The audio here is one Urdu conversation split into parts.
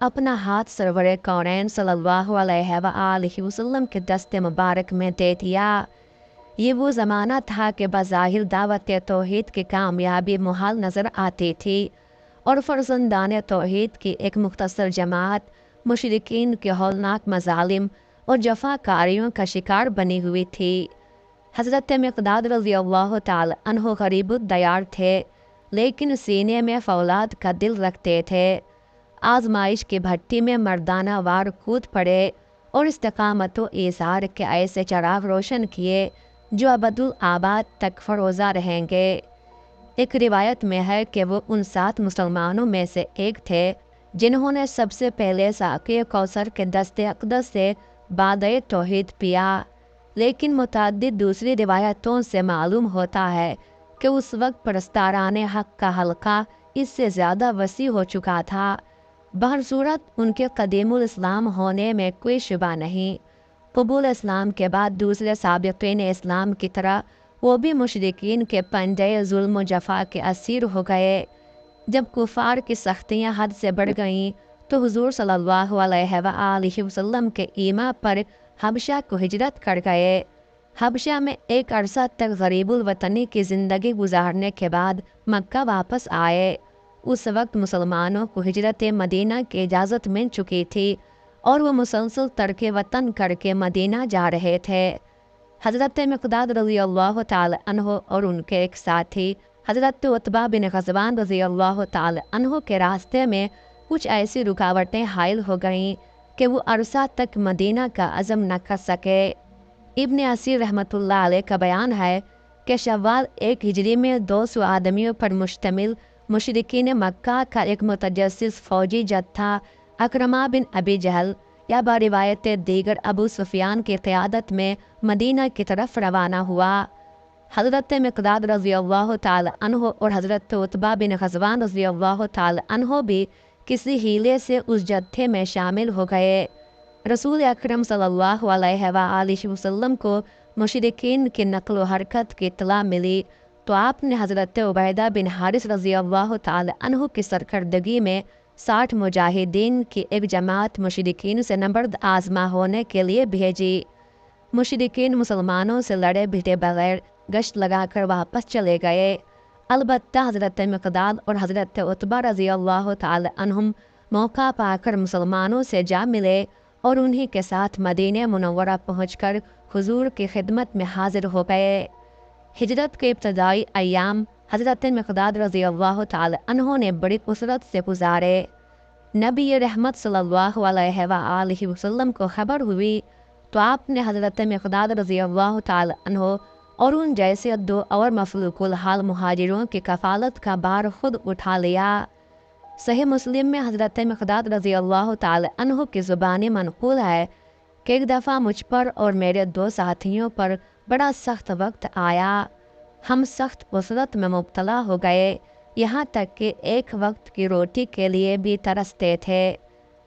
اپنا ہاتھ سرور کونین صلی اللہ علیہ وآلہ وسلم کے دست مبارک میں دے دیا۔ یہ وہ زمانہ تھا کہ بظاہر دعوت توحید کی کامیابی محال نظر آتی تھی اور فرزندان توحید کی ایک مختصر جماعت مشرکین کے ہولناک مظالم اور جفاکاریوں کا شکار بنی ہوئی تھی۔ حضرت مقداد رضی اللہ تعالی عنہ غریب الدیار تھے، لیکن سینے میں فولاد کا دل رکھتے تھے۔ آزمائش کی بھٹی میں مردانہ وار کود پڑے اور استقامت و ایثار کے ایسے چراغ روشن کیے جو ابدالآباد تک فروزہ رہیں گے۔ ایک روایت میں ہے کہ وہ ان 7 مسلمانوں میں سے ایک تھے جنہوں نے سب سے پہلے ساقی کوثر کے دست اقدس سے بادئ توحید پیا، لیکن متعدد دوسری روایتوں سے معلوم ہوتا ہے کہ اس وقت پرستاران حق کا حلقہ اس سے زیادہ وسیع ہو چکا تھا۔ بہرصورت ان کے قدیم الاسلام ہونے میں کوئی شبہ نہیں۔ قبول اسلام کے بعد دوسرے سابقین اسلام کی طرح وہ بھی مشرکین کے پنجے ظلم و جفا کے اسیر ہو گئے۔ جب کفار کی سختیاں حد سے بڑھ گئیں تو حضور صلی اللہ علیہ وآلہ وسلم کے ایما پر حبشہ کو ہجرت کر گئے۔ حبشہ میں ایک عرصہ تک غریب الوطنی کی زندگی گزارنے کے بعد مکہ واپس آئے۔ اس وقت مسلمانوں کو ہجرت مدینہ کی اجازت مل چکی تھی اور وہ مسلسل ترک وطن کر کے مدینہ جا رہے تھے۔ حضرت مقداد رضی اللہ تعالی عنہ اور ان کے ایک ساتھی حضرت عتبہ بن غزوان رضی اللہ تعالی عنہ کے راستے میں کچھ ایسی رکاوٹیں حائل ہو گئیں کہ وہ عرصہ تک مدینہ کا عزم نہ کر سکے۔ ابن اسیر رحمۃ اللہ علیہ کا بیان ہے کہ شوال 1 ہجری میں 200 آدمیوں پر مشتمل مشرکین مکہ کا ایک متجسس فوجی جتھا اکرمہ بن ابی جہل یا بروایت دیگر ابو سفیان کی قیادت میں مدینہ کی طرف روانہ ہوا۔ حضرت مقداد رضی اللہ تعالی عنہ اور حضرت عتبہ بن غزوان رضی اللہ تعالی عنہ بھی کسی ہیلے سے اس جتھے میں شامل ہو گئے۔ رسول اکرم صلی اللہ علیہ وآلہ وسلم کو مشرکین کی نقل و حرکت کی اطلاع ملی تو آپ نے حضرت عبیدہ بن حارث رضی اللہ تعالی عنہ کی سرکردگی میں 60 مجاہدین کی ایک جماعت مشرکین سے نبرد آزما ہونے کے لیے بھیجی۔ مشرکین مسلمانوں سے لڑے بھیٹے بغیر گشت لگا کر واپس چلے گئے۔ البتہ حضرت مقداد اور حضرت عتبہ رضی اللہ تعالی عنہم موقع پا کر مسلمانوں سے جا ملے اور انہی کے ساتھ مدینہ منورہ پہنچ کر حضور کی خدمت میں حاضر ہو گئے۔ ہجرت کے ابتدائی ایام حضرت مقداد رضی اللہ تعالی عنہ نے بڑی اسرت سے گزارے۔ نبی رحمت صلی اللہ علیہ وآلہ وسلم کو خبر ہوئی تو آپ نے حضرت مقداد رضی اللہ تعالی عنہ اور ان جیسے 2 اور مفلوق الحال مہاجروں کی کفالت کا بار خود اٹھا لیا۔ صحیح مسلم میں حضرت مقداد رضی اللہ تعالی عنہ کی زبانی منقول ہے کہ ایک دفعہ مجھ پر اور میرے 2 ساتھیوں پر بڑا سخت وقت آیا۔ ہم سخت اسرت میں مبتلا ہو گئے، یہاں تک کہ ایک وقت کی روٹی کے لیے بھی ترستے تھے۔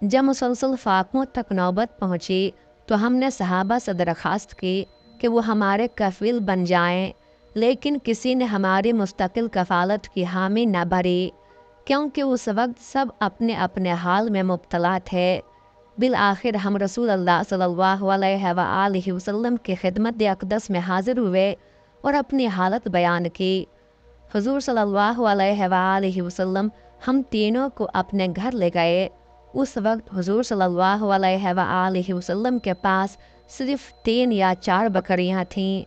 جب مسلسل فاقوں تک نوبت پہنچی تو ہم نے صحابہ سے درخواست کی کہ وہ ہمارے کفیل بن جائیں، لیکن کسی نے ہماری مستقل کفالت کی حامی نہ بھری، کیونکہ اس وقت سب اپنے اپنے حال میں مبتلا تھے۔ بالآخر ہم رسول اللہ صلی اللہ علیہ وآلہ وسلم کی خدمت اقدس میں حاضر ہوئے اور اپنی حالت بیان کی۔ حضور صلی اللہ علیہ وآلہ وسلم ہم تینوں کو اپنے گھر لے گئے۔ اس وقت حضور صلی اللہ علیہ وآلہ وسلم کے پاس صرف 3 یا 4 بکریاں تھیں۔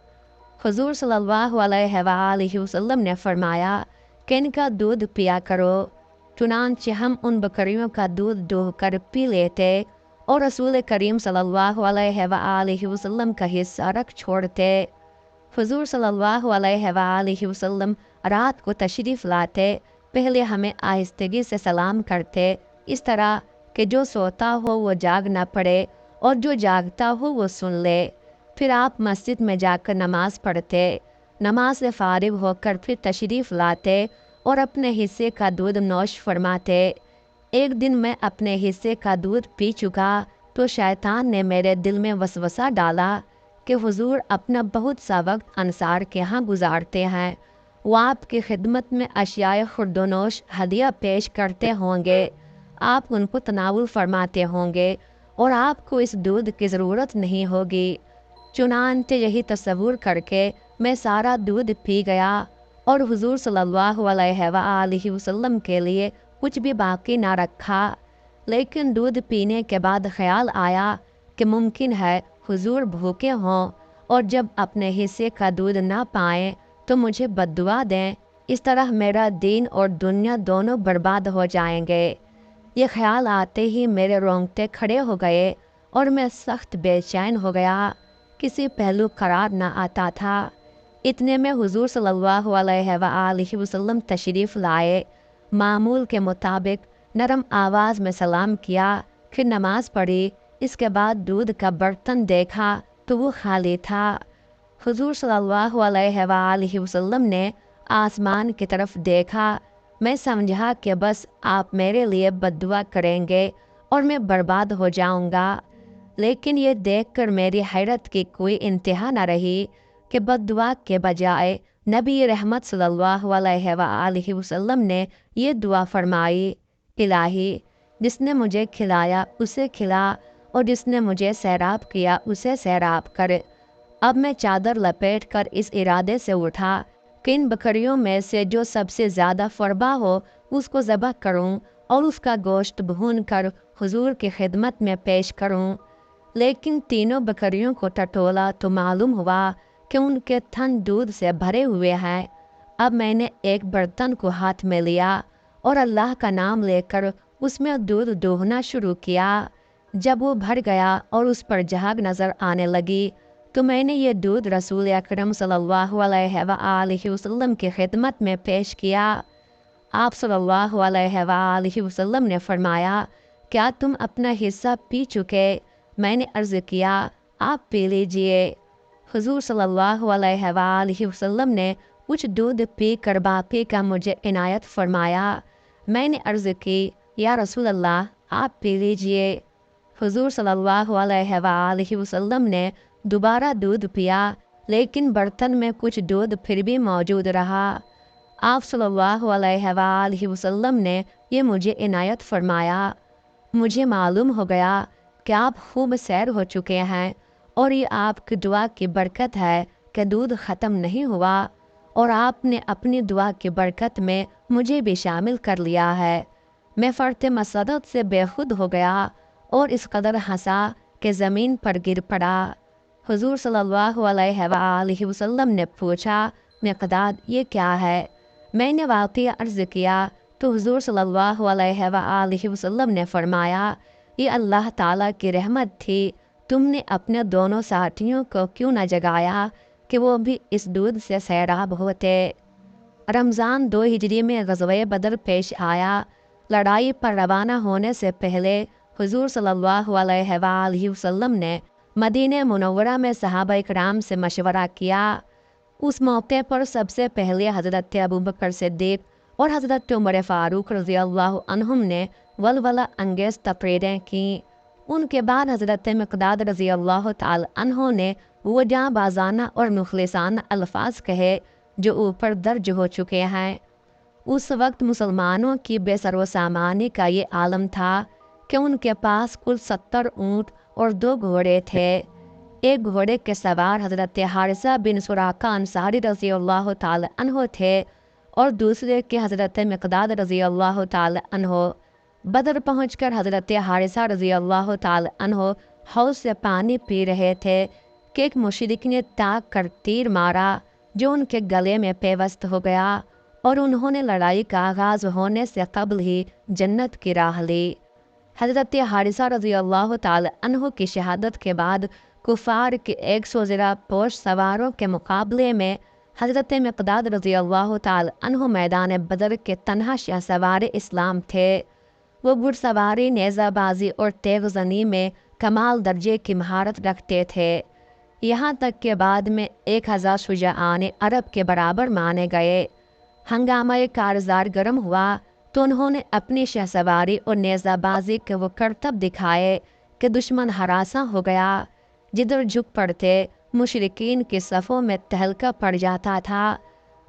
حضور صلی اللہ علیہ وآلہ وسلم نے فرمایا کہ ان کا دودھ پیا کرو۔ چنانچہ ہم ان بکریوں کا دودھ دوہ کر پی لیتے اور رسول کریم صلی اللہ علیہ وآلہ وسلم کا حصہ رکھ چھوڑتے۔ حضور صلی اللہ علیہ وآلہ وسلم رات کو تشریف لاتے، پہلے ہمیں آہستگی سے سلام کرتے، اس طرح کہ جو سوتا ہو وہ جاگ نہ پڑے اور جو جاگتا ہو وہ سن لے۔ پھر آپ مسجد میں جا کر نماز پڑھتے، نماز سے فارغ ہو کر پھر تشریف لاتے اور اپنے حصے کا دودھ نوش فرماتے۔ ایک دن میں اپنے حصے کا دودھ پی چکا تو شیطان نے میرے دل میں وسوسہ ڈالا کہ حضور اپنا بہت سا وقت انصار کے ہاں گزارتے ہیں، وہ آپ کی خدمت میں اشیاء خورد و نوش ہدیہ پیش کرتے ہوں گے، آپ ان کو تناول فرماتے ہوں گے اور آپ کو اس دودھ کی ضرورت نہیں ہوگی۔ چنانچہ یہی تصور کر کے میں سارا دودھ پی گیا اور حضور صلی اللہ علیہ وآلہ وسلم کے لیے کچھ بھی باقی نہ رکھا۔ لیکن دودھ پینے کے بعد خیال آیا کہ ممکن ہے حضور بھوکے ہوں اور جب اپنے حصے کا دودھ نہ پائیں تو مجھے بد دعا دیں، اس طرح میرا دین اور دنیا دونوں برباد ہو جائیں گے۔ یہ خیال آتے ہی میرے رونگٹے کھڑے ہو گئے اور میں سخت بے چین ہو گیا، کسی پہلو قرار نہ آتا تھا۔ اتنے میں حضور صلی اللہ علیہ وآلہ وسلم تشریف لائے، معمول کے مطابق نرم آواز میں سلام کیا، پھر نماز پڑھی۔ اس کے بعد دودھ کا برتن دیکھا تو وہ خالی تھا۔ حضور صلی اللہ علیہ وآلہ وسلم نے آسمان کی طرف دیکھا۔ میں سمجھا کہ بس آپ میرے لیے بد دعا کریں گے اور میں برباد ہو جاؤں گا، لیکن یہ دیکھ کر میری حیرت کی کوئی انتہا نہ رہی کہ بد دعا کے بجائے نبی رحمت صلی اللہ علیہ وآلہ وسلم نے یہ دعا فرمائی: الہی، جس نے مجھے کھلایا اسے کھلا اور جس نے مجھے سیراب کیا اسے سیراب کر۔ اب میں چادر لپیٹ کر اس ارادے سے اٹھا کہ ان بکریوں میں سے جو سب سے زیادہ فربا ہو اس کو ذبح کروں اور اس کا گوشت بھون کر حضور کی خدمت میں پیش کروں۔ لیکن تینوں بکریوں کو ٹٹولا تو معلوم ہوا کہ ان کے تھن دودھ سے بھرے ہوئے ہیں۔ اب میں نے ایک برتن کو ہاتھ میں لیا اور اللہ کا نام لے کر اس میں دودھ دوہنا شروع کیا۔ جب وہ بھر گیا اور اس پر جھاگ نظر آنے لگی تو میں نے یہ دودھ رسول اکرم صلی اللہ علیہ وآلہ وسلم کی خدمت میں پیش کیا۔ آپ صلی اللہ علیہ وآلہ وسلم نے فرمایا: کیا تم اپنا حصہ پی چکے؟ میں نے عرض کیا: آپ پی لیجئے۔ حضور صلی اللہ علیہ وآلہ وسلم نے کچھ دودھ پی کر باقی کا مجھے عنایت فرمایا۔ میں نے عرض کی: یا رسول اللہ، آپ پی لیجئے۔ حضور صلی اللہ علیہ وآلہ وسلم نے دوبارہ دودھ پیا، لیکن برتن میں کچھ دودھ پھر بھی موجود رہا۔ آپ صلی اللہ علیہ وآلہ وسلم نے یہ مجھے عنایت فرمایا: مجھے معلوم ہو گیا کہ آپ خوب سیر ہو چکے ہیں اور یہ آپ کی دعا کی برکت ہے کہ دودھ ختم نہیں ہوا، اور آپ نے اپنی دعا کی برکت میں مجھے بھی شامل کر لیا ہے۔ میں فرط مسرت سے بے خود ہو گیا اور اس قدر ہنسا کہ زمین پر گر پڑا۔ حضور صلی اللہ علیہ وآلہ وسلم نے پوچھا: مقداد، یہ کیا ہے؟ میں نے واقعہ عرض کیا تو حضور صلی اللہ علیہ وآلہ وسلم نے فرمایا: یہ اللہ تعالیٰ کی رحمت تھی، تم نے اپنے دونوں ساتھیوں کو کیوں نہ جگایا کہ وہ بھی اس دودھ سے سیراب ہوتے۔ رمضان 2 ہجری میں غزوہ بدر پیش آیا۔ لڑائی پر روانہ ہونے سے پہلے حضور صلی اللہ علیہ وآلہ وسلم نے مدینہ منورہ میں صحابہ اکرام سے مشورہ کیا۔ اس موقع پر سب سے پہلے حضرت ابوبکر صدیق اور حضرت عمر فاروق رضی اللہ عنہم نے ولولہ انگیز تقریریں کیں۔ ان کے بعد حضرت مقداد رضی اللہ تعالی عنہ نے وہ جاں بازانہ اور مخلصانہ الفاظ کہے جو اوپر درج ہو چکے ہیں۔ اس وقت مسلمانوں کی بے سر و سامانی کا یہ عالم تھا کہ ان کے پاس کل 70 اونٹ اور 2 گھوڑے تھے۔ ایک گھوڑے کے سوار حضرت حارثہ بن سراقہ انصاری رضی اللہ تعالی عنہ تھے اور دوسرے کے حضرت مقداد رضی اللہ تعالی عنہ۔ بدر پہنچ کر حضرت حارثہ رضی اللہ تعالی عنہ حوض سے پانی پی رہے تھے کہ ایک مشرک نے تاک کر تیر مارا جو ان کے گلے میں پیوست ہو گیا، اور انہوں نے لڑائی کا آغاز ہونے سے قبل ہی جنت کی راہ لی۔ حضرت حارثہ رضی اللہ تعالی عنہ کی شہادت کے بعد کفار کے 100 زرہ پوش سواروں کے مقابلے میں حضرت مقداد رضی اللہ تعالی عنہ میدان بدر کے تنہا شہ سوار اسلام تھے۔ وہ گھڑ سواری، نیزہ بازی اور تیغ زنی میں کمال درجے کی مہارت رکھتے تھے، یہاں تک کہ بعد میں 1000 شجاعان عرب کے برابر مانے گئے۔ ہنگامہ کارزار گرم ہوا تو انہوں نے اپنی شہ سواری اور نیزہ بازی کے وہ کرتب دکھائے کہ دشمن ہراساں ہو گیا۔ جدھر جھک پڑتے مشرکین کی صفوں میں تہلکہ پڑ جاتا تھا۔